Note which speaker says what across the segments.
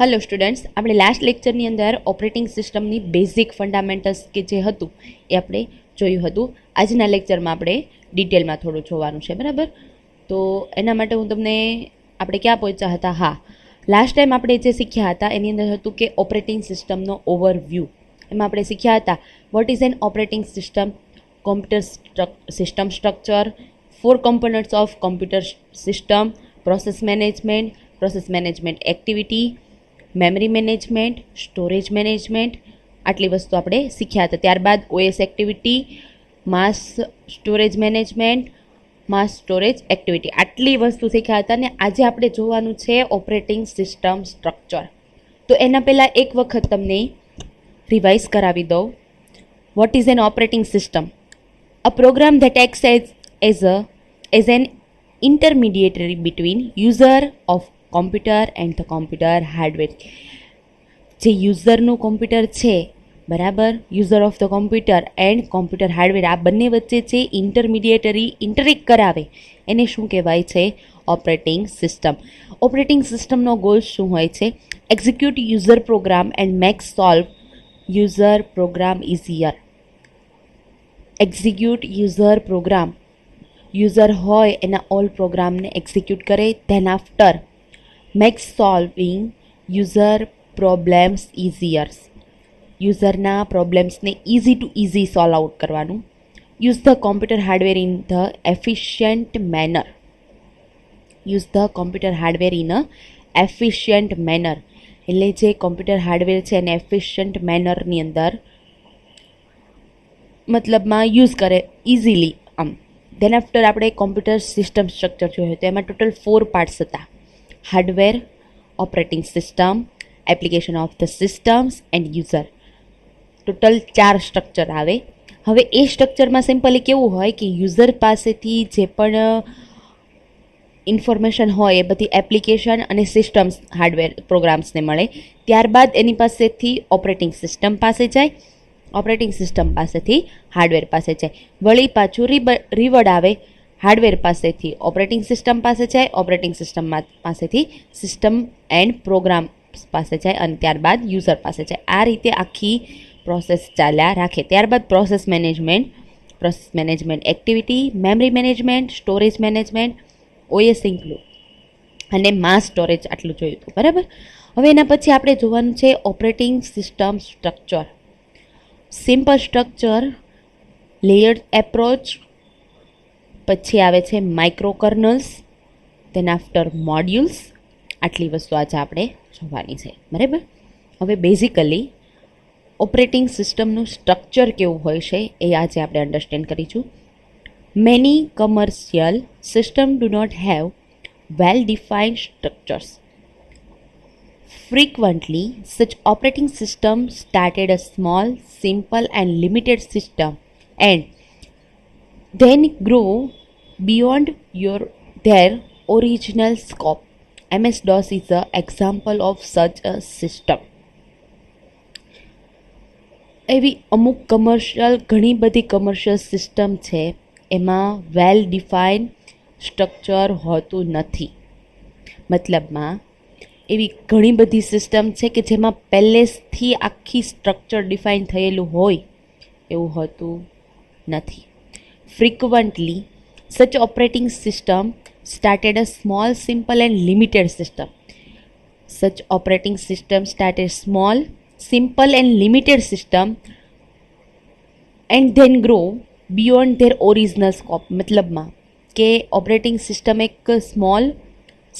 Speaker 1: Hello students, આપણે last લેક્ચરની અંદર operating સિસ્ટમની બેઝિક ફંડામેન્ટલ્સ કે જે હતું એ આપણે જોયું હતું. આજના લેક્ચરમાં આપણે ડિટેલમાં થોડું જોવાનું છે, બરાબર. તો એના માટે હું તમને આપણે ક્યાં પહોંચ્યા હતા? હા, લાસ્ટ ટાઈમ આપણે જે શીખ્યા હતા એની અંદર હતું કે ઓપરેટિંગ સિસ્ટમનો ઓવરવ્યૂ. એમાં આપણે શીખ્યા હતા vote is an operating system, computer system structure, 4 components of computer system, process management activity, memory management, storage management, આટલી વસ્તુ આપણે શીખ્યા હતા. ત્યારબાદ ઓએસ એક્ટિવિટી, માસ સ્ટોરેજ મેનેજમેન્ટ, માસ સ્ટોરેજ એક્ટિવિટી, આટલી વસ્તુ શીખ્યા હતા. અને આજે આપણે જોવાનું છે ઓપરેટિંગ સિસ્ટમ સ્ટ્રક્ચર. તો એના પહેલાં એક વખત તમને રિવાઇઝ કરાવી દઉં. What is an operating system? A program that acts as an intermediary between user of computer and the computer hardware. જે યુઝરનું કોમ્પ્યુટર છે, બરાબર, user of the computer and computer hardware, આ બંને વચ્ચે જે ઇન્ટરેક્ટ કરાવે એને શું કહેવાય છે? Operating system. ઓપરેટિંગ સિસ્ટમનો ગોલ શું હોય છે? Execute user program and make solve user program easier. Execute user program, user હોય એના ઓલ પ્રોગ્રામને એક્ઝિક્યુટ કરે. Then after make solving user problems easier. યુઝરના પ્રોબ્લેમ્સને easy to easy solve out કરવાનું. Use the computer hardware in the efficient manner. Use the computer hardware in a efficient manner, એટલે જે computer hardware છે એને efficient મેનરની અંદર મતલબમાં use કરે ઇઝીલી. આમ ધેન આફ્ટર આપણે કોમ્પ્યુટર સિસ્ટમ સ્ટ્રક્ચર જોયું તો એમાં ટોટલ 4 પાર્ટ્સ હતા: hardware, operating system, application of the systems and user. Total 4 structure આવે. હવે એ સ્ટ્રક્ચરમાં સિમ્પલી કેવું હોય કે યુઝર પાસેથી જે પણ ઇન્ફોર્મેશન હોય એ બધી એપ્લિકેશન અને સિસ્ટમ્સ હાર્ડવેર પ્રોગ્રામ્સને મળે. ત્યારબાદ એની પાસેથી ઓપરેટિંગ સિસ્ટમ પાસે જાય, ઓપરેટિંગ સિસ્ટમ પાસેથી હાર્ડવેર પાસે જાય, વળી પાછું રીવર્ડ આવે હાર્ડવેર પાસેથી ઓપરેટિંગ સિસ્ટમ પાસે જાય, ઓપરેટિંગ સિસ્ટમ પાસેથી સિસ્ટમ એન્ડ પ્રોગ્રામ પાસે જાય અને ત્યારબાદ યુઝર પાસે જાય. આ રીતે આખી પ્રોસેસ ચાલ્યા રાખે. ત્યારબાદ process management activity, memory management, storage management, OS include અને માસ સ્ટોરેજ, આટલું જોયું હતું, બરાબર. હવે એના પછી આપણે જોવાનું છે operating system structure. Simple structure, layered approach, પછી આવે છે માઇક્રો કર્નલ્સ, ધેન આફ્ટર મોડ્યુલ્સ. આટલી વસ્તુ આજે આપણે જોવાની છે, બરાબર. હવે બેઝિકલી ઓપરેટિંગ સિસ્ટમનું સ્ટ્રક્ચર કેવું હોય છે એ આજે આપણે અન્ડરસ્ટેન્ડ કરીશું. Many commercial system do not have well defined structures. Frequently, such operating systems started a small, simple and limited system and then grow beyond their original scope. MS-DOS is an example of such a system. એવી અમુક ઘણી બધી commercial system છે એમાં વેલ define structure હોતું નથી. મતલબમાં એવી ઘણી બધી સિસ્ટમ છે કે જેમાં પહેલેથી આખી સ્ટ્રક્ચર ડિફાઇન થયેલું હોય એવું હોતું નથી. Frequently such operating system started a small, simple and limited system. Such operating system started small, simple and limited system and then grow beyond their original scope. મતલબમાં કે ઓપરેટિંગ સિસ્ટમ એક small,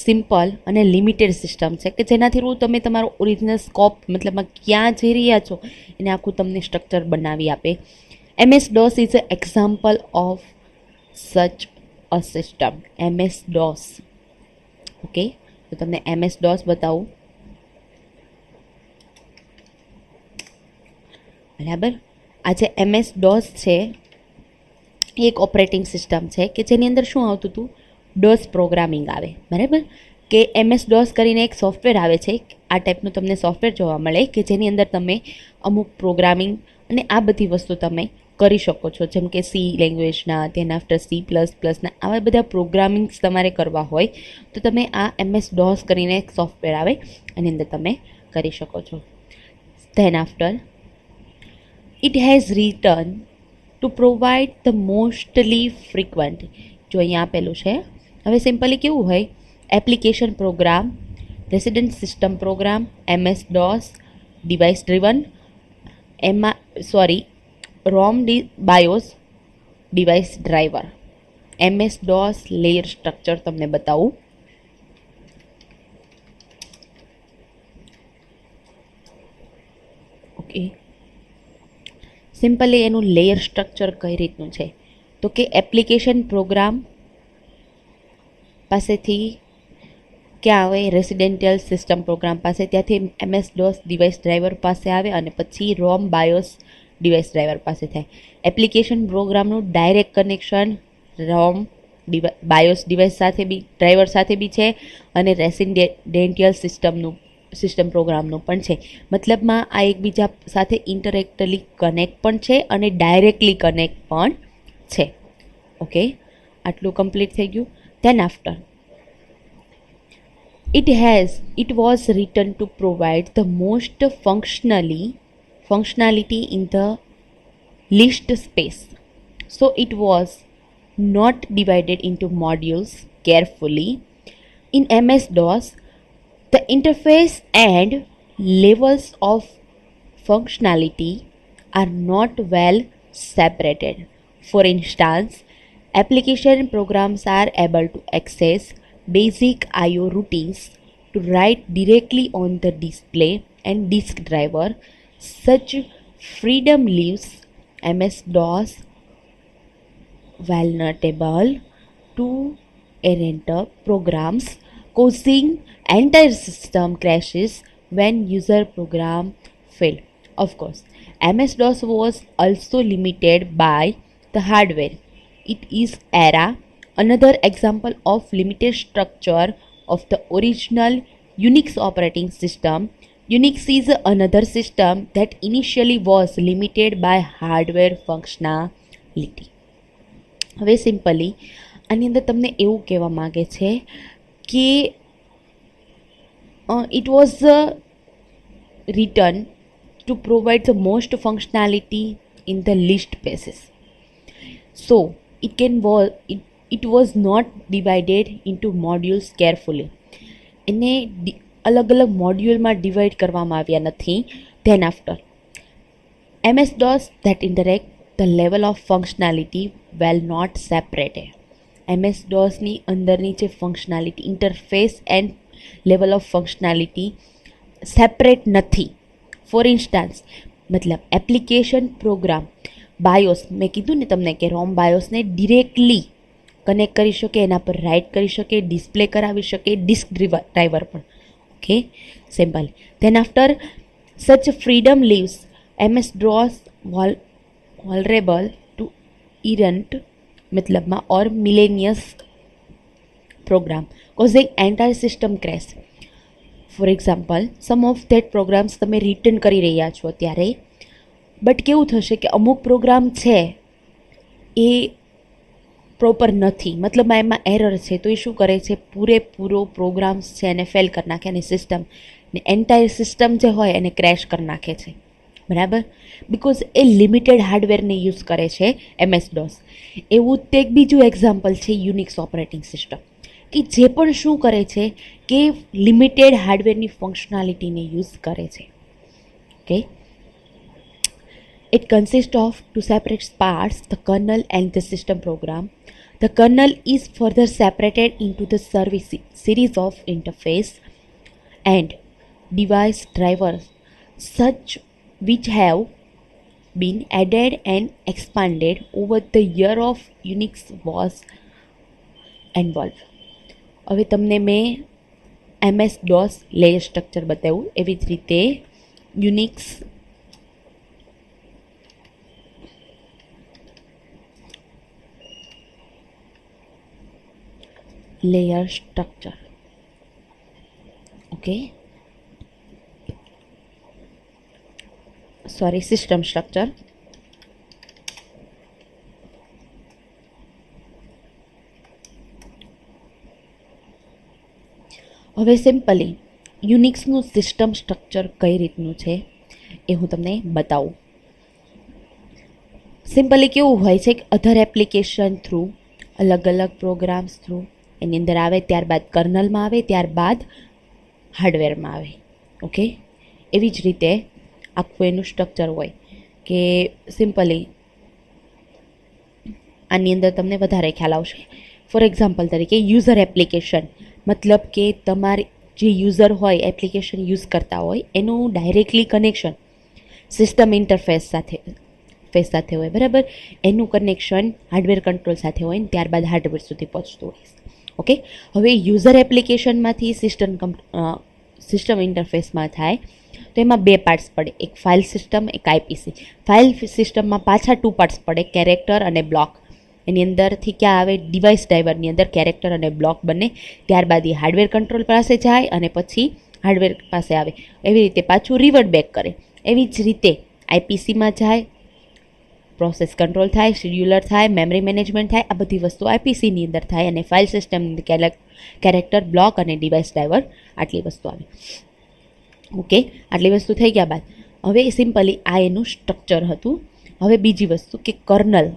Speaker 1: simple અને limited system છે કે જેનાથી તમે તમારો original scope, મતલબમાં ક્યાં જઈ રહ્યા છો એને આખું તમને સ્ટ્રક્ચર બનાવી આપે. MS-DOS is a example of સચ અ સિસ્ટમ. MS-DOS, okay. તો તમને MS-DOS બતાવું, બરાબર. આ જે MS-DOS છે એ એક ઓપરેટિંગ સિસ્ટમ છે કે જેની અંદર શું આવતું હતું? ડોસ પ્રોગ્રામિંગ આવે, બરાબર. કે MS-DOS કરીને એક સોફ્ટવેર આવે છે, આ ટાઈપનું તમને સોફ્ટવેર જોવા મળે કે જેની અંદર તમે અમુક પ્રોગ્રામિંગ અને આ બધી વસ્તુ તમે કરી શકો છો, જેમ કે સી લેંગ્વેજના, ધેન આફ્ટર C++ના આવા બધા પ્રોગ્રામિંગ્સ તમારે કરવા હોય તો તમે આ MS DOS કરીને એક સોફ્ટવેર આવે એની અંદર તમે કરી શકો છો. Than after it has written to provide the mostly frequent. જો અહીંયા આપેલું છે. હવે સિમ્પલી કેવું હોય, application program, resident system program, MS DOS, device driven, ROM BIOS, device driver. MS DOS layer structure તમને બતાવું. ઓકે, સિમ્પલી એનું લેયર સ્ટ્રક્ચર કઈ રીતનું છે તો કે એપ્લિકેશન પ્રોગ્રામ પાસેથી ક્યાં આવે, રેસિડેન્ટિયલ સિસ્ટમ પ્રોગ્રામ પાસે, ત્યાંથી MS DOS ડિવાઇસ ડ્રાઈવર પાસે આવે અને પછી ROM BIOS ડિવાઇસ ડ્રાઈવર પાસે થાય. એપ્લિકેશન પ્રોગ્રામનું direct connection ROM BIOS device સાથે બી, ડ્રાઈવર સાથે બી છે અને રેસિડેન્ટિયલ સિસ્ટમ પ્રોગ્રામનું પણ છે. મતલબમાં આ એકબીજા સાથે ઇન્ટરેક્ટલી કનેક્ટ પણ છે અને ડાયરેક્ટલી કનેક્ટ પણ છે. ઓકે, આટલું કમ્પ્લીટ થઈ ગયું. Than after it was written to provide the most functionality in the least space. So it was not divided into modules carefully. In MS DOS, the interface and levels of functionality are not well separated. For instance, application programs are able to access basic IO routines to write directly on the display and disk driver. Such freedom leaves MS DOS vulnerable to errant programs, causing entire system crashes when user program fail. Of course, MS DOS was also limited by the hardware. It is another example of limited structure of the original Unix operating system. Unix is another system that initially was limited by hardware functionality. હવે simply આની અંદર તમને એવું કહેવા માગે છે કે it was written to provide the most functionality in the least spaces. So it was not divided into modules carefully. એને અલગ અલગ મોડ્યુલમાં ડિવાઈડ કરવામાં આવ્યા નથી. Than after MS DOS that interact the level of functionality well not separated. MS DOSની અંદરની જે functionality, interface and level of functionality separate નથી. ફોર ઇન્સ્ટન્સ, મતલબ એપ્લિકેશન પ્રોગ્રામ બાયોસ, મેં કીધું ને તમને કે ROM BIOSને ડિરેક્ટલી કનેક્ટ કરી શકે, એના પર રાઇટ કરી શકે, ડિસ્પ્લે કરાવી શકે, ડિસ્ક ડ્રાઈવર પણ. Okay, simple. Then after such freedom leaves MS DOS vulnerable to errant, મતલબમાં or malicious program, causing entire system crash. For example, some of that programs તમે રિટર્ન કરી રહ્યા છો ત્યારે, બટ કેવું થશે કે અમુક પ્રોગ્રામ છે એ પ્રોપર નથી, મતલબ એમાં એરર છે, તો એ શું કરે છે, પૂરેપૂરો પ્રોગ્રામ્સ છે એને ફેલ કરી નાખે અને સિસ્ટમ ને એન્ટાયર સિસ્ટમ જે હોય એને ક્રેશ કરી નાખે છે. બરાબર, બિકોઝ એ લિમિટેડ હાર્ડવેરને યુઝ કરે છે MS DOS. એવું જ એક બીજું એક્ઝામ્પલ છે યુનિક્સ ઓપરેટિંગ સિસ્ટમ, કે જે પણ શું કરે છે કે લિમિટેડ હાર્ડવેરની ફંક્શનાલિટીને યુઝ કરે છે. Okay, it consists of two separate parts, the kernel and the system program. The kernel is further separated into the series of interface and device drivers, such which have been added and expanded over the year of Unix was involved. હવે તમને મેં MS DOS layer structure બતાવ્યું, એવી જ રીતે Unix layer structure. Okay, sorry, system structure. હવે simply યુનિક્સનું system structure કઈ રીતનું છે એ હું તમને બતાવું. સિમ્પલી કેવું હોય છે કે અધર એપ્લિકેશન થ્રુ, અલગ અલગ પ્રોગ્રામ્સ થ્રુ એની અંદર આવે, ત્યારબાદ કર્નલમાં આવે, ત્યારબાદ હાર્ડવેરમાં આવે. ઓકે, એવી જ રીતે આખું એનું સ્ટ્રક્ચર હોય કે સિમ્પલી આની અંદર તમને વધારે ખ્યાલ આવશે. ફોર એક્ઝામ્પલ તરીકે યુઝર એપ્લિકેશન, મતલબ કે તમારે જે યુઝર હોય એપ્લિકેશન યુઝ કરતા હોય એનું ડાયરેક્ટલી કનેક્શન સિસ્ટમ ઇન્ટરફેસ સાથે હોય, બરાબર. એનું કનેક્શન હાર્ડવેર કંટ્રોલ સાથે હોય ને ત્યારબાદ હાર્ડવેર સુધી પહોંચતું હોય. ઓકે, હવે યુઝર એપ્લિકેશનમાંથી સિસ્ટમ ઇન્ટરફેસમાં થાય તો એમાં બે પાર્ટ્સ પડે, એક ફાઇલ સિસ્ટમ, એક આઈપીસી. ફાઇલ સિસ્ટમમાં પાછા 2 પાર્ટ્સ પડે, કેરેક્ટર અને બ્લોક. એની અંદરથી ક્યાં આવે, ડિવાઇસ ડ્રાઈવરની અંદર કેરેક્ટર અને બ્લોક બને, ત્યારબાદ એ હાર્ડવેર કંટ્રોલ પાસે જાય અને પછી હાર્ડવેર પાસે આવે. એવી રીતે પાછું રિવર્ટ બેક કરે. એવી જ રીતે આઈપીસીમાં જાય, પ્રોસેસ કંટ્રોલ થાય, શેડ્યુલર થાય, મેમરી મેનેજમેન્ટ થાય. આ બધી વસ્તુ આઈપીસીની અંદર થાય અને ફાઇલ સિસ્ટમની કેરેક્ટર, બ્લોક અને ડિવાઇસ ડ્રાઈવર, આટલી વસ્તુ આવે. ઓકે, આટલી વસ્તુ થઈ ગયા બાદ હવે સિમ્પલી આ એનું સ્ટ્રક્ચર હતું. હવે બીજી વસ્તુ કે કર્નલ.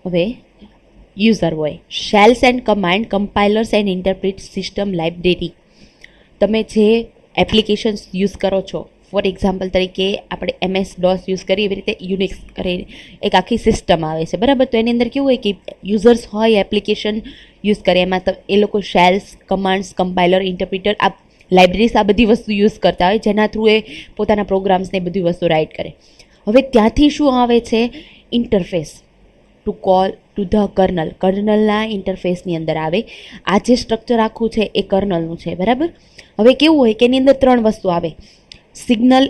Speaker 1: હવે યુઝર હોય, shells and command, compilers and interpret system library. તમે જે એપ્લિકેશન્સ યુઝ કરો છો, ફોર એક્ઝામ્પલ તરીકે આપણે MS DOS યુઝ કરીએ એવી રીતે યુનિક્સ કરીને એક આખી સિસ્ટમ આવે છે, બરાબર. તો એની અંદર કેવું હોય કે યુઝર્સ હોય, એપ્લિકેશન યુઝ કરે, એમાં એ લોકો શેલ્સ, કમાન્ડ્સ, કમ્પાઇલર, ઇન્ટરપ્રિટર, આ લાઇબ્રેરીઝ, આ બધી વસ્તુ યુઝ કરતા હોય જેના થ્રુ એ પોતાના પ્રોગ્રામ્સને બધી વસ્તુ રાઇટ કરે. હવે ત્યાંથી શું આવે છે, interface to call to the kernel. કર્નલના ઇન્ટરફેસની અંદર આવે. આ જે સ્ટ્રક્ચર આખું છે એ કર્નલનું છે, બરાબર. હવે કેવું હોય કે એની અંદર 3 વસ્તુ આવે, signal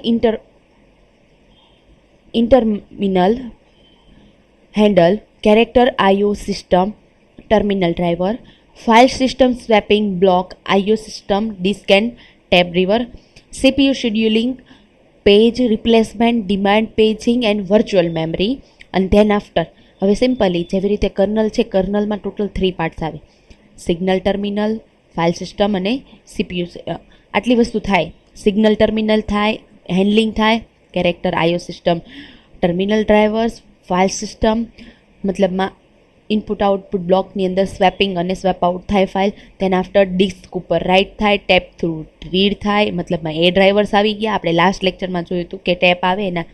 Speaker 1: in terminal handle, character IO system, terminal driver, file system swapping block, IO system, disk and tape driver, CPU scheduling, page replacement, demand paging and virtual memory. અને ધેન આફ્ટર હવે સિમ્પલી જેવી રીતે કર્નલ છે, કર્નલમાં total 3 parts આવે, signal terminal, file system અને CPU. આટલી વસ્તુ થાય. સિગ્નલ ટર્મિનલ થાય, હેન્ડલિંગ થાય, character IO system, terminal drivers, file system, મતલબમાં ઇનપુટ આઉટપુટ બ્લોકની અંદર સ્વેપિંગ અને સ્વેપ આઉટ થાય ફાઇલ. તેના આફ્ટર ડિસ્ક ઉપર રાઇટ થાય, ટેપ થ્રુ રીડ થાય, મતલબમાં એ ડ્રાઈવર્સ આવી ગયા. આપણે લાસ્ટ લેક્ચરમાં જોયું હતું કે ટેપ આવે, એના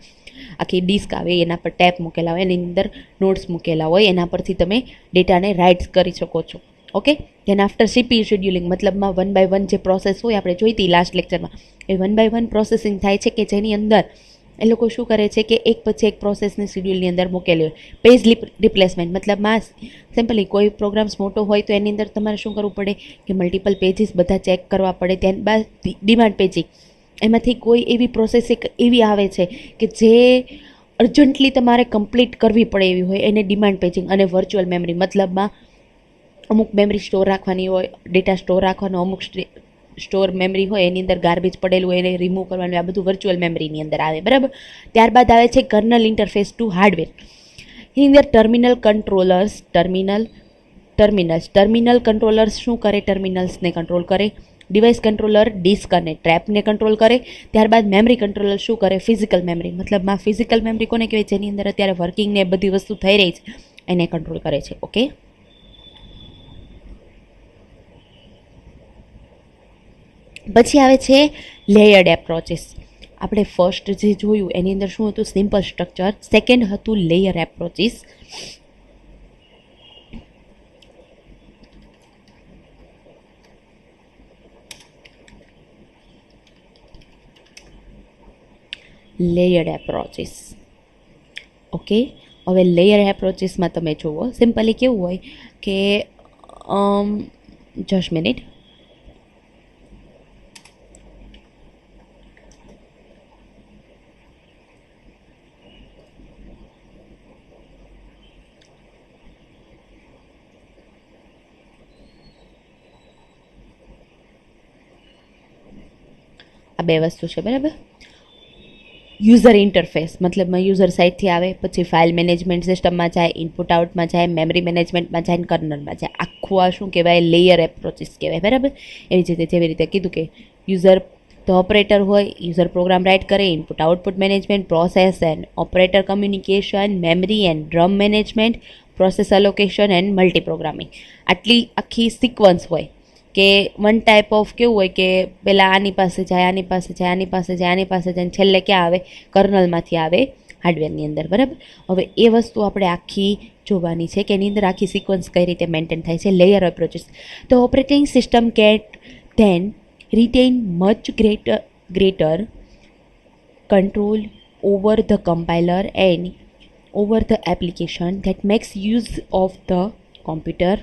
Speaker 1: આખી ડિસ્ક આવે, એના પર ટેપ મૂકેલા હોય, એની અંદર નોટ્સ મૂકેલા હોય, એના પરથી તમે ડેટાને રાઇટ્સ કરી શકો છો. ઓકે, તેના આફ્ટર CPU શેડ્યુલિંગ, મતલબમાં 1 by 1 જે પ્રોસેસ હોય આપણે જોઈતી લાસ્ટ લેક્ચરમાં, એ 1 by 1 પ્રોસેસિંગ થાય છે કે જેની અંદર એ લોકો શું કરે છે કે એક પછી એક પ્રોસેસની શેડ્યુલની અંદર મૂકેલી હોય. પેજ રિપ્લેસમેન્ટ, મતલબમાં સિમ્પલી કોઈ પ્રોગ્રામ્સ મોટો હોય તો એની અંદર તમારે શું કરવું પડે કે મલ્ટિપલ પેજીસ બધા ચેક કરવા પડે. ત્યારબાદ ડિમાન્ડ પેજિંગ, એમાંથી કોઈ એવી પ્રોસેસ એક એવી આવે છે કે જે અર્જન્ટલી તમારે કમ્પ્લીટ કરવી પડે એવી હોય, એને ડિમાન્ડ પેજિંગ. અને વર્ચ્યુઅલ મેમરી, મતલબમાં અમુક મેમરી સ્ટોર રાખવાની હોય, ડેટા સ્ટોર રાખવાનો, અમુક સ્ટોર મેમરી હોય એની અંદર ગાર્બેજ પડેલું હોય એને રિમૂવ કરવાનું, આ બધું વર્ચ્યુઅલ મેમરીની અંદર આવે, બરાબર. ત્યારબાદ આવે છે કર્નલ ઇન્ટરફેસ ટુ હાર્ડવેર. એની અંદર ટર્મિનલ કંટ્રોલર્સ, ટર્મિનલ કંટ્રોલર્સ શું કરે, ટર્મિનલ્સને કંટ્રોલ કરે. ડિવાઇસ કંટ્રોલર ડિસ્ક અને ટ્રેપને કંટ્રોલ કરે. ત્યારબાદ મેમરી કંટ્રોલર શું કરે, ફિઝિકલ મેમરી, મતલબમાં ફિઝિકલ મેમરી કોને કહેવાય, જેની અંદર અત્યારે વર્કિંગ ને બધી વસ્તુ થઈ રહી છે એને કંટ્રોલ કરે છે. ઓકે, પછી આવે છે લેયર્ડ એપ્રોચીસ. આપણે ફર્સ્ટ જે જોયું એની અંદર શું હતું, સિમ્પલ સ્ટ્રક્ચર. સેકન્ડ હતું layer approaches. Layered approaches. Okay, હવે લેયર એપ્રોચીસમાં તમે જુઓ સિમ્પલી કેવું હોય કે જસ્ટ મિનિટ, બે વસ્તુ છે, બરાબર. યુઝર ઇન્ટરફેસ મતલબમાં યુઝર સાઇડથી આવે, પછી ફાઇલ મેનેજમેન્ટ સિસ્ટમમાં જાય, ઇનપુટ આઉટમાં જાય, મેમરી મેનેજમેન્ટમાં જાય, કર્નલમાં જાય. આખું આ શું કહેવાય, લેયર એપ્રોચીસ કહેવાય, બરાબર. એવી જ રીતે જેવી રીતે કીધું કે યુઝર તો ઓપરેટર હોય, યુઝર પ્રોગ્રામ રાઇટ કરે, input output management, process and operator communication, memory and drum management, process allocation and multi programming. આટલી આખી સિક્વન્સ હોય કે વન ટાઈપ ઓફ કેવું હોય કે પહેલાં આની પાસે જાય, આની પાસે જાય, આની પાસે જાય, આની પાસે જાય, છેલ્લે ક્યાં આવે, કર્નલમાંથી આવે હાર્ડવેરની અંદર, બરાબર. હવે એ વસ્તુ આપણે આખી જોવાની છે કે એની અંદર આખી સિક્વન્સ કઈ રીતે મેન્ટેન થાય છે, લેયર એપ્રોચીસ. તો operating system can then retain much greater control over the compiler and over the application that makes use of the computer.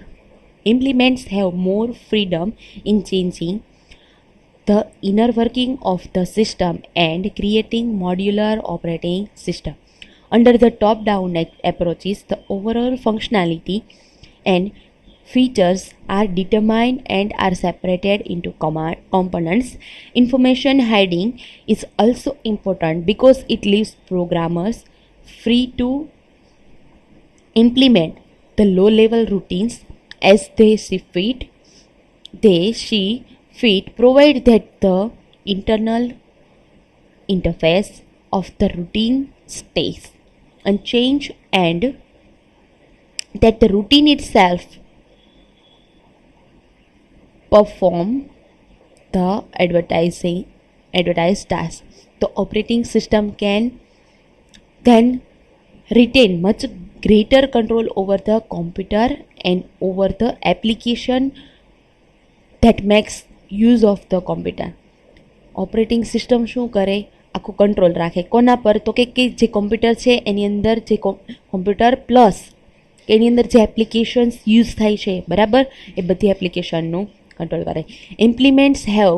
Speaker 1: Implements have more freedom in changing the inner working of the system and creating modular operating system. Under the top-down approaches, the overall functionality and features are determined and are separated into components. Information hiding is also important because it leaves programmers free to implement the low-level routines as they see fit. Provide that the internal interface of the routine stays unchanged and that the routine itself perform the advertised task. The operating system can then retain much greater control over the computer and over the application that makes use of the computer. Operating system શું કરે, આખું control રાખે કોના પર, તો કે જે computer છે એની અંદર જે કોમ્પ્યુટર પ્લસ એની અંદર જે એપ્લિકેશન્સ યુઝ થાય છે, બરાબર, એ બધી એપ્લિકેશનનું કંટ્રોલ કરે. Implements have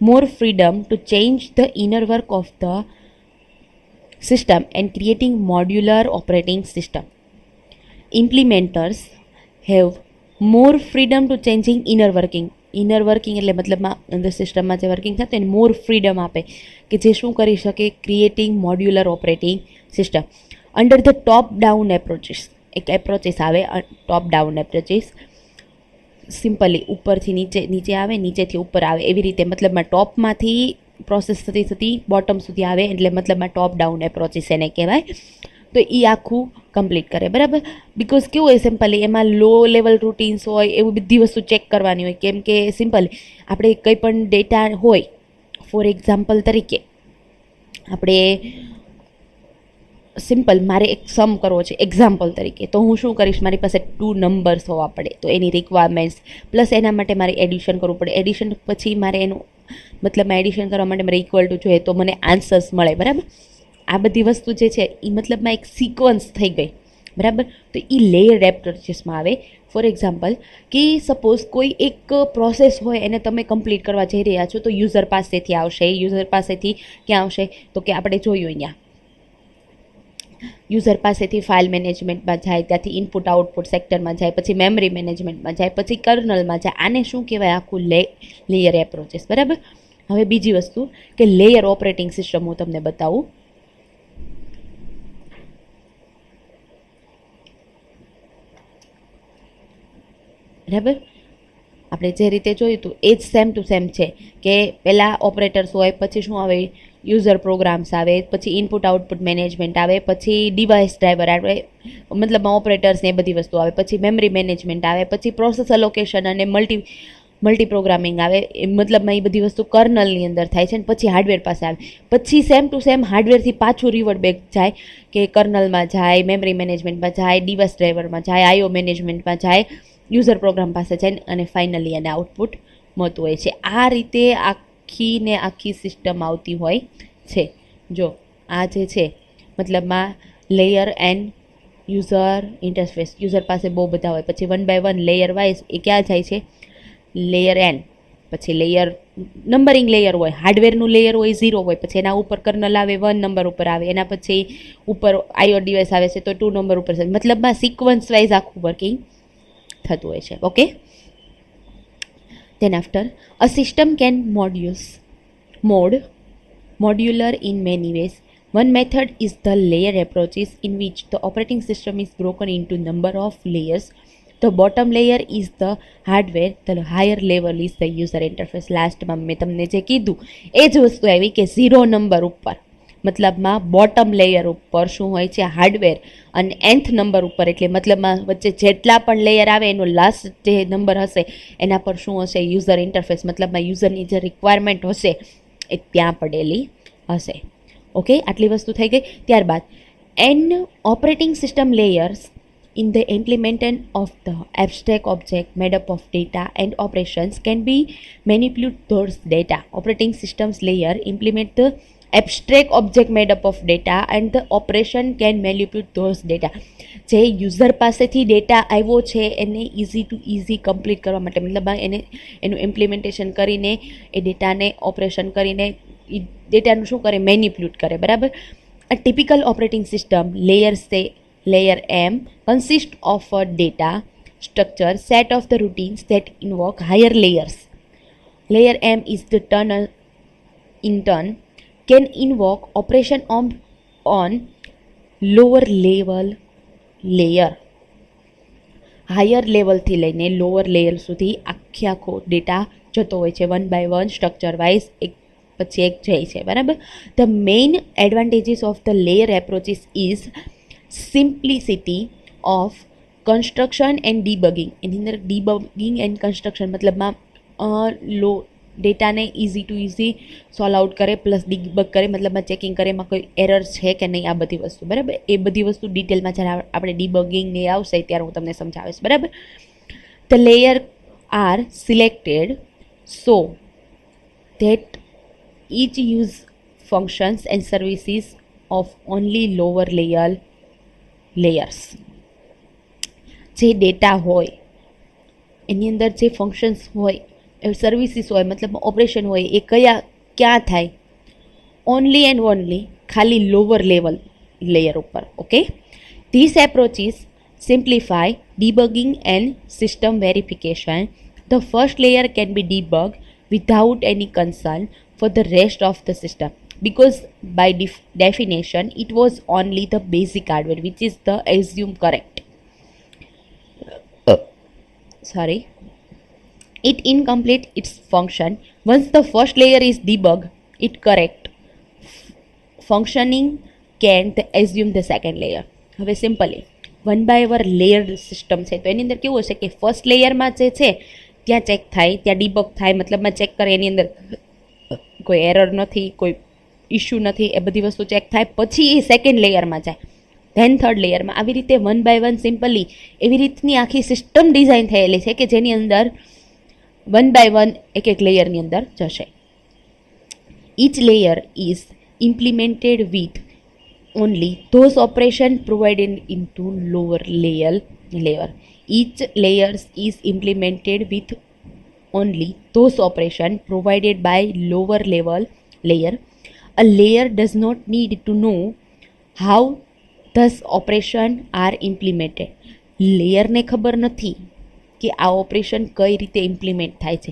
Speaker 1: more freedom to change the inner work of the system and creating modular operating system. Implementers have more freedom to changing inner working એટલે મતલબમાં અંદર સિસ્ટમમાં જે વર્કિંગ થતું એને મોર ફ્રીડમ આપે કે જે શું કરી શકે, creating modular operating system. Under the top down approaches, એક એપ્રોચીસ આવે ટોપ ડાઉન એપ્રોચીસ, સિમ્પલી ઉપરથી નીચે આવે, નીચેથી ઉપર આવે, એવી રીતે મતલબમાં ટોપમાંથી પ્રોસેસ થતી બોટમ સુધી આવે, એટલે મતલબમાં ટોપ ડાઉન એપ્રોચીસ એને કહેવાય. તો એ આખું કમ્પ્લીટ કરે, બરાબર. બિકોઝ કેવું હોય, સિમ્પલી એમાં લો લેવલ રૂટીન્સ હોય, એવું બધી વસ્તુ ચેક કરવાની હોય. કેમ કે સિમ્પલી આપણે કંઈ પણ ડેટા હોય, ફોર એક્ઝામ્પલ તરીકે આપણે સિમ્પલ મારે એક સમ કરવો છે એક્ઝામ્પલ તરીકે, તો હું શું કરીશ, મારી પાસે 2 નંબર્સ હોવા પડે, તો એની રિક્વાયરમેન્ટ્સ પ્લસ એના માટે મારે એડિશન કરવું પડે. એડિશન પછી મારે એનું મતલબમાં એડિશન કરવા માટે મારે ઇક્વલ ટુ જોઈએ તો મને આન્સર્સ મળે, બરાબર. આ બધી વસ્તુ જે છે એ મતલબમાં એક સિક્વન્સ થઈ ગઈ, બરાબર. તો એ લેયર્ડ એપ્રોચીસમાં આવે. ફોર એક્ઝામ્પલ કે સપોઝ કોઈ એક પ્રોસેસ હોય એને તમે કમ્પ્લીટ કરવા જઈ રહ્યા છો, તો યુઝર પાસેથી આવશે. યુઝર પાસેથી ક્યાં આવશે, તો કે આપણે જોયું અહીંયા યુઝર પાસેથી ફાઇલ મેનેજમેન્ટમાં જાય, ત્યાંથી ઇનપુટ આઉટપુટ સેક્ટરમાં જાય, પછી મેમરી મેનેજમેન્ટમાં જાય, પછી કર્નલમાં જાય. આને શું કહેવાય, આખું લેયર એપ્રોચીસ, બરાબર. હવે બીજી વસ્તુ કે લેયર ઓપરેટિંગ સિસ્ટમ હું તમને બતાવું. બરાબર, આપણે જે રીતે જોયું હતું એ જ સેમ ટુ સેમ છે કે પહેલાં ઓપરેટર્સ હોય, પછી શું આવે, યુઝર પ્રોગ્રામ્સ આવે, પછી ઇનપુટ આઉટપુટ મેનેજમેન્ટ આવે, પછી ડિવાઇસ ડ્રાઈવર આવે, મતલબમાં ઓપરેટર્સ ને એ બધી વસ્તુ આવે, પછી મેમરી મેનેજમેન્ટ આવે, પછી પ્રોસેસ અલોકેશન અને મલ્ટી પ્રોગ્રામિંગ આવે. મતલબમાં એ બધી વસ્તુ કર્નલની અંદર થાય છે, અને પછી હાર્ડવેર પાસે આવે. પછી સેમ ટુ સેમ હાર્ડવેરથી પાછું રિવર્ટ બેક જાય કે કર્નલમાં જાય, મેમરી મેનેજમેન્ટમાં જાય, ડિવાઇસ ડ્રાઈવરમાં જાય, આઈઓ મેનેજમેન્ટમાં જાય, યુઝર પ્રોગ્રામ પાસે જાય, અને ફાઇનલી એને આઉટપુટ મળતું હોય છે. આ રીતે આખી સિસ્ટમ આવતી હોય છે. જો આ જે છે મતલબમાં layer and user interface, user પાસે બહુ બધા હોય, પછી 1 by 1 લેયર વાઇઝ એ ક્યાં જાય છે, લેયર એન, પછી લેયર નંબરિંગ લેયર હોય, હાર્ડવેરનું લેયર હોય 0 હોય, પછી એના ઉપર કર્નલ આવે 1 નંબર ઉપર આવે, એના પછી ઉપર આઈઓ ડિવાઇસ આવે છે તો 2 નંબર ઉપર છે. મતલબમાં સિક્વન્સ વાઇઝ આખું વર્કિંગ થતું હોય છે. Okay, then after a system can mode modular in many ways. One method is the layer approaches, in which the operating system is broken into number of layers. The bottom layer is the hardware, the higher level is the user interface. લાસ્ટમાં મેં તમને જે કીધું એ જ વસ્તુ આવી કે 0 number ઉપર મતલબમાં બોટમ લેયર ઉપર શું હોય છે હાર્ડવેર અને nth નંબર ઉપર એટલે મતલબમાં વચ્ચે જેટલા પણ લેયર આવે એનો લાસ્ટ જે નંબર હશે એના પર શું હશે યુઝર ઇન્ટરફેસ મતલબમાં યુઝરની જે રિક્વાયરમેન્ટ હશે એ ત્યાં પડેલી હશે. ઓકે, આટલી વસ્તુ થઈ ગઈ. ત્યારબાદ an operating system layers in the implementation of the abstract object made up of data and operations can be manipulate those data. Operating systems layer implement the abstract object made up of data and the operation can manipulate those data. જે user પાસેથી data આવ્યો છે એને easy to easy complete કરવા માટે મતલબ એને એનું ઇમ્પ્લિમેન્ટેશન કરીને એ ડેટાને ઓપરેશન કરીને એ ડેટાનું શું કરે મેનિપ્યુલેટ કરે. બરાબર. A typical operating system layer say layer M consists of a data structure set of the routines that invoke higher layers. Layer M is the in turn can invoke operation on lower level layer. Higher લેવલથી લઈને lower layer સુધી આખો data જતો હોય છે one by one structure wise એક પછી એક જાય છે. બરાબર. The main advantages of the layer approaches is simplicity of construction and debugging. એની અંદર ડીબગિંગ એન્ડ કન્સ્ટ્રક્શન મતલબમાં ડેટાને easy to easy solve out કરે પ્લસ ડીબગ કરે મતલબમાં ચેકિંગ કરે એમાં કોઈ એરર છે કે નહીં આ બધી વસ્તુ. બરાબર. એ બધી વસ્તુ ડિટેલમાં જ્યારે આપણે ડીબગિંગ ને આવશે ત્યારે હું તમને સમજાવીશ. બરાબર. The layer are selected so that each use functions and services of only lower layers. જે ડેટા હોય એની અંદર જે ફંક્શન્સ હોય સર્વિસીસ હોય મતલબ ઓપરેશન હોય એ ક્યાં થાય ઓનલી એન્ડ ઓનલી ખાલી લોઅર લેવલ લેયર ઉપર. Okay. This approaches simplify debugging and system verification. The first layer can be debug without any concern for the rest of the system because by definition it was only the basic hardware which is the assumed correct. It incomplete its function. Once the first layer is debugged, it correct functioning can assume the second layer. હવે simply one by one layer system છે તો એની અંદર કેવું હશે કે first લેયરમાં જે છે ત્યાં ચેક થાય ત્યાં ડીબગ થાય મતલબમાં ચેક કરે એની અંદર કોઈ એરર નથી કોઈ ઇશ્યુ નથી એ બધી વસ્તુ ચેક થાય પછી એ સેકન્ડ લેયરમાં જાય ધેન થર્ડ લેયરમાં આવી રીતે વન બાય વન સિમ્પલી એવી રીતની આખી સિસ્ટમ ડિઝાઇન થયેલી છે કે જેની અંદર વન બાય વન એક એક લેયરની અંદર જશે. Each layer is implemented with only those operations provided into lower layer. Each layer is implemented with only those operations provided by lower level layer. A layer does not need to know how those operations are implemented. લેયરને ખબર નથી કે આ operation કઈ રીતે implement થાય છે.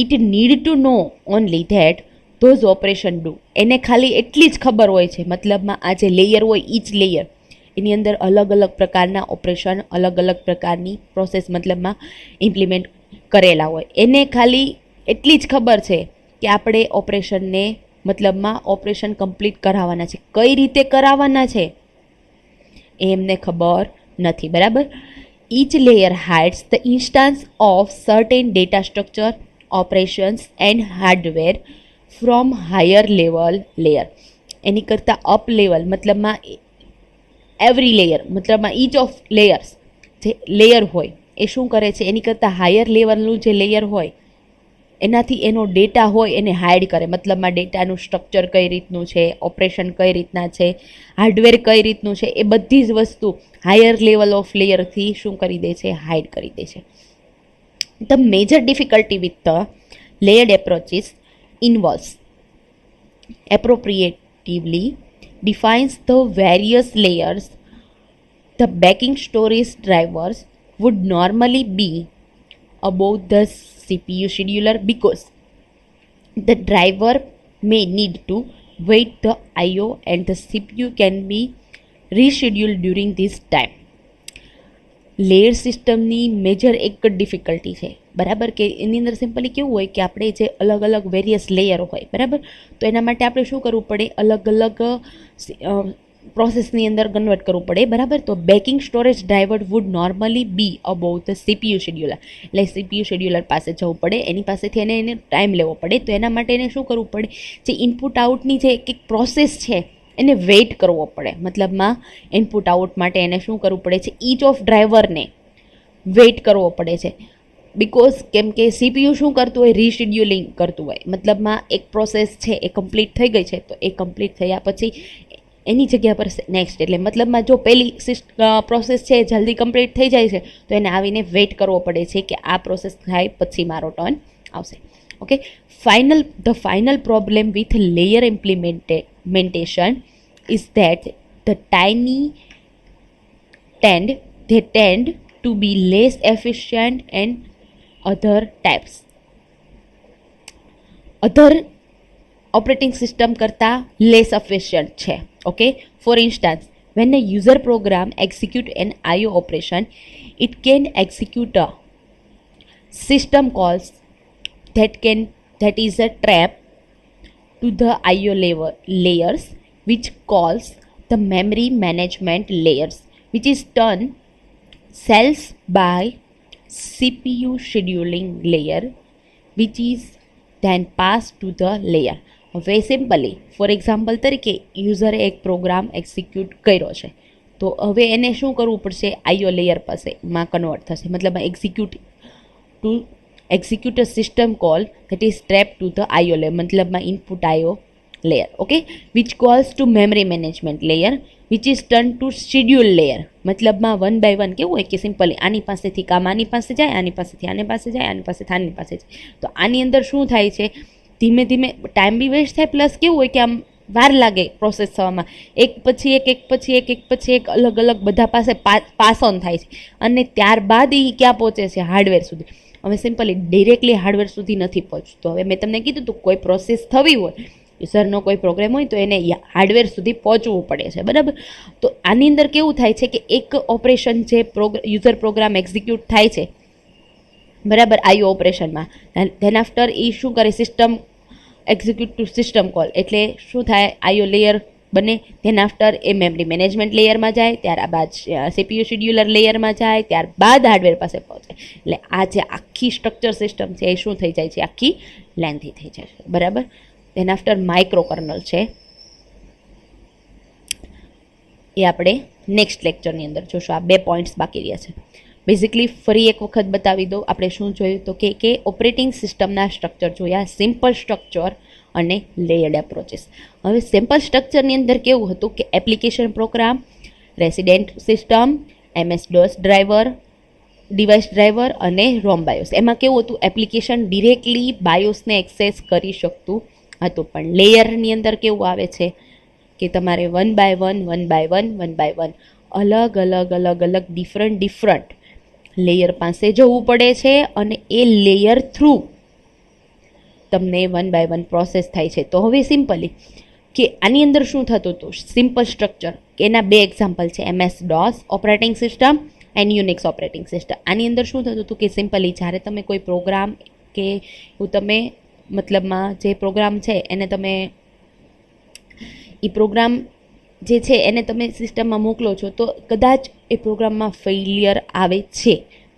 Speaker 1: It need to know only that those operation do. એને ખાલી એટલી જ ખબર હોય છે મતલબમાં આ જે લેયર હોય ઈચ લેયર એની અંદર અલગ અલગ પ્રકારના ઓપરેશન અલગ અલગ પ્રકારની પ્રોસેસ મતલબમાં ઇમ્પ્લિમેન્ટ કરેલા હોય એને ખાલી એટલી જ ખબર છે કે આપણે ઓપરેશનને મતલબમાં ઓપરેશન કમ્પ્લીટ કરાવવાના છે કઈ રીતે કરાવવાના છે એ એમને ખબર નથી. બરાબર. Each layer hides the instance of certain data structure, operations and hardware from higher level layer. એની કરતાં અપ લેવલ મતલબમાં એવરી લેયર મતલબમાં ઈચ ઓફ લેયર્સ જે લેયર હોય એ શું કરે છે એની કરતાં હાયર લેવલનું જે લેયર હોય એનાથી એનો ડેટા હોય એને હાઇડ કરે મતલબમાં ડેટાનું સ્ટ્રક્ચર કઈ રીતનું છે ઓપરેશન કઈ રીતના છે હાર્ડવેર કઈ રીતનું છે એ બધી જ વસ્તુ હાયર લેવલ ઓફ લેયરથી શું કરી દે છે હાઇડ કરી દે છે. The major difficulty with the layered approaches ઇન્વોલ્વ્સ appropriatively defines the various layers. The backing storage drivers would normally be above the CPU scheduler because the driver may need to wait the IO and the CPU can be rescheduled during this time. Layer સિસ્ટમની major એક જ difficulty છે, બરાબર, કે એની અંદર simply કેવું હોય કે આપણે જે અલગ અલગ વેરિયસ લેયર હોય, બરાબર, તો એના માટે આપણે શું કરવું પડે, અલગ અલગ પ્રોસેસની અંદર કન્વર્ટ કરવું પડે, બરાબર. તો backing storage driver would normally be above the CPU scheduler, એટલે CPU શેડ્યુલર પાસે જવું પડે, એની પાસેથી એને ટાઈમ લેવો પડે. તો એના માટે એને શું કરવું પડે, જે ઇનપુટ આઉટની જે એક પ્રોસેસ છે એને વેઇટ કરવો પડે, મતલબમાં ઇનપુટ આઉટ માટે એને શું કરવું પડે છે, ઈચ ઓફ ડ્રાઈવરને વેઇટ કરવો પડે છે. બિકોઝ કેમ કે CPU શું કરતું હોય, રીશેડ્યુલિંગ કરતું હોય, મતલબમાં એક પ્રોસેસ છે એ કમ્પ્લીટ થઈ ગઈ છે, તો એ કમ્પ્લીટ થયા પછી એની જગ્યા પર નેક્સ્ટ, એટલે મતલબમાં જો પહેલી પ્રોસેસ છે જલ્દી કમ્પ્લીટ થઈ જાય છે તો એને આવીને વેઇટ કરવો પડે છે કે આ પ્રોસેસ થાય પછી મારો ટર્ન આવશે. Okay, the final problem with layer implementation is that the they tend to be less efficient and other operating system કરતા less efficient છે. Okay, for instance, when a user program execute an IO operation, it can execute a system calls that is a trap to the IO layers, which calls the memory management layers, which is done cells by CPU scheduling layer, which is then passed to the layer. હવે simply for example તરીકે યુઝરે એક program execute કર્યો છે, તો હવે એને શું કરવું પડશે, આઈઓ લેયર પાસેમાં કન્વર્ટ થશે, મતલબ execute a system call that is trap to the IO layer, મતલબમાં input IO layer. Okay, which calls to memory management layer, which is turn to schedule layer, મતલબમાં વન બાય વન કેવું હોય કે simply આની પાસેથી કામ આની પાસે જાય, આની પાસેથી આની પાસે જાય, આની પાસેથી આની પાસે જાય. તો આની અંદર શું થાય છે, ધીમે ધીમે ટાઈમ બી વેસ્ટ થાય, પ્લસ કેવું હોય કે આમ વાર લાગે પ્રોસેસ થવામાં, એક પછી એક અલગ અલગ બધા પાસે પાસ ઓન થાય છે, અને ત્યારબાદ એ ક્યાં પહોંચે છે, હાર્ડવેર સુધી. હવે સિમ્પલી ડિરેક્ટલી હાર્ડવેર સુધી નથી પહોંચતો. હવે મેં તમને કીધું તો કોઈ પ્રોસેસ થવી હોય, યુઝરનો કોઈ પ્રોગ્રામ હોય તો એને હાર્ડવેર સુધી પહોંચવું પડે છે, બરાબર. તો આની અંદર કેવું થાય છે કે એક ઓપરેશન જે યુઝર પ્રોગ્રામ એક્ઝિક્યુટ થાય છે, બરાબર, આઈઓ ઓપરેશનમાં, ધેન આફ્ટર એ શું કરે, system execute to system call, એટલે શું થાય, આઈઓ લેયર બને, ધેન આફ્ટર એ મેમરી મેનેજમેન્ટ લેયરમાં જાય, ત્યારબાદ CPU શેડ્યુલર લેયરમાં જાય, ત્યારબાદ હાર્ડવેર પાસે પહોંચે. એટલે આ જે આખી સ્ટ્રક્ચર સિસ્ટમ છે એ શું થઈ જાય છે, આખી લેન્થી થઈ જાય છે, બરાબર. ધેન આફ્ટર માઇક્રો કર્નલ છે, એ આપણે નેક્સ્ટ લેક્ચરની અંદર જોશું. આ 2 પોઈન્ટ્સ બાકી રહ્યા છે. બેઝિકલી ફરી એક વખત બતાવી દો, આપણે શું જોયું તો કે ઓપરેટિંગ સિસ્ટમના સ્ટ્રક્ચર જોયા, સિમ્પલ સ્ટ્રક્ચર અને લેયર્ડ એપ્રોચીસ. હવે સિમ્પલ સ્ટ્રક્ચરની અંદર કેવું હતું કે application program, resident system, MS DOS driver, device driver અને રોમ બાયોસ. એમાં કેવું હતું, એપ્લિકેશન ડિરેક્ટલી બાયોસને એક્સેસ કરી શકતું હતું, પણ લેયરની અંદર કેવું આવે છે કે તમારે વન બાય વન અલગ અલગ ડિફરન્ટ લેયર પાસે જવું પડે છે, અને એ લેયર થ્રુ તમને વન બાય વન પ્રોસેસ થાય છે. તો હવે સિમ્પલી કે આની અંદર શું થતું હતું, સિમ્પલ સ્ટ્રક્ચર, કે એના 2 એક્ઝામ્પલ છે, MS DOS operating system and Unix operating system. આની અંદર શું થતું હતું કે સિમ્પલી જ્યારે તમે કોઈ પ્રોગ્રામ કે તમે મતલબમાં જે પ્રોગ્રામ છે એને તમે એ પ્રોગ્રામ જે છે એને તમે સિસ્ટમમાં મોકલો છો, તો કદાચ એ પ્રોગ્રામમાં ફેલિયર આવે છે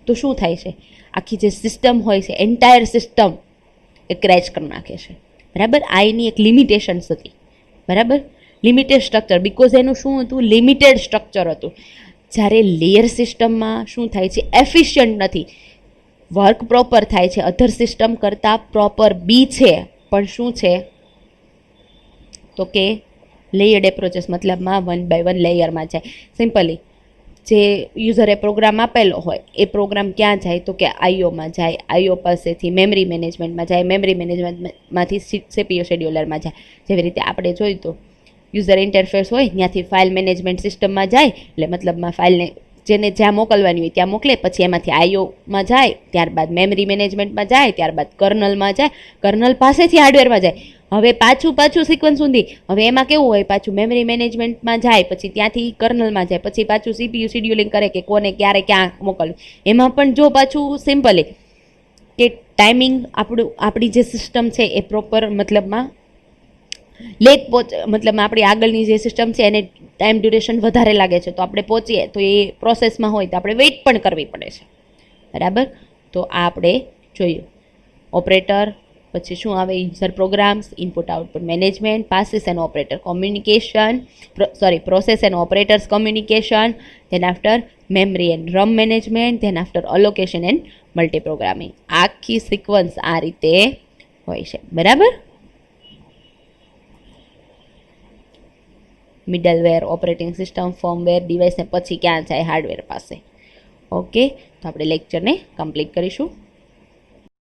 Speaker 1: તો શું થાય છે, આખી જે સિસ્ટમ હોય છે એન્ટાયર સિસ્ટમ એ ક્રેશ કરી નાખે છે, બરાબર. આ એની એક લિમિટેશન્સ હતી, બરાબર, લિમિટેડ સ્ટ્રક્ચર, બિકોઝ એનું શું હતું, લિમિટેડ સ્ટ્રક્ચર હતું. જ્યારે લેયર સિસ્ટમમાં શું થાય છે, એફિશિયન્ટ નથી, વર્ક પ્રોપર થાય છે, અધર સિસ્ટમ કરતાં પ્રોપર બી છે, પણ શું છે તો કે લેયર્ડ એપ્રોચેસ, મતલબમાં વન બાય વન લેયરમાં જાય. સિમ્પલી જે યુઝરે પ્રોગ્રામ આપેલો હોય એ પ્રોગ્રામ ક્યાં જાય તો કે આઈઓમાં જાય, આઈઓ પાસેથી મેમરી મેનેજમેન્ટમાં જાય, મેમરી મેનેજમેન્ટમાંથી CPU શેડ્યુલરમાં જાય. જેવી રીતે આપણે જોયું તો યુઝર ઇન્ટરફેસ હોય ત્યાંથી ફાઇલ મેનેજમેન્ટ સિસ્ટમમાં જાય, એટલે મતલબમાં ફાઇલને જેને જ્યાં મોકલવાની હોય ત્યાં મોકલે, પછી એમાંથી આઈઓમાં જાય, ત્યારબાદ મેમરી મેનેજમેન્ટમાં જાય, ત્યારબાદ કર્નલમાં જાય, કર્નલ પાસેથી હાર્ડવેરમાં જાય. હવે પાછું સિક્વન્સ ઊંધી. હવે એમાં કેવું હોય, પાછું મેમરી મેનેજમેન્ટમાં જાય, પછી ત્યાંથી કર્નલમાં જાય, પછી પાછું સીપીયુ શિડ્યુલિંગ કરે કે કોને ક્યારે ક્યાં મોકલવું. એમાં પણ જો પાછું સિમ્પલી કે ટાઈમિંગ આપણી જે સિસ્ટમ છે એ પ્રોપર મતલબમાં મતલબમાં આપણી આગળની જે સિસ્ટમ છે એને ટાઈમ ડ્યુરેશન વધારે લાગે છે, તો આપણે પહોંચીએ તો એ પ્રોસેસમાં હોય તો આપણે વેઇટ પણ કરવી પડે છે. બરાબર. તો આ આપણે જોયું. ઓપરેટર, પછી શું આવે, user programs, input output management, processes and operator communication, process and operators communication, then after memory and drum management, then after allocation and multiprogramming. આખી સિક્વન્સ આ રીતે હોય છે. બરાબર. Middleware, operating system, firmware, device ને પછી ક્યાં જાય, હાર્ડવેર પાસે. ઓકે, તો આપણે લેક્ચરને કમ્પ્લીટ કરીશું.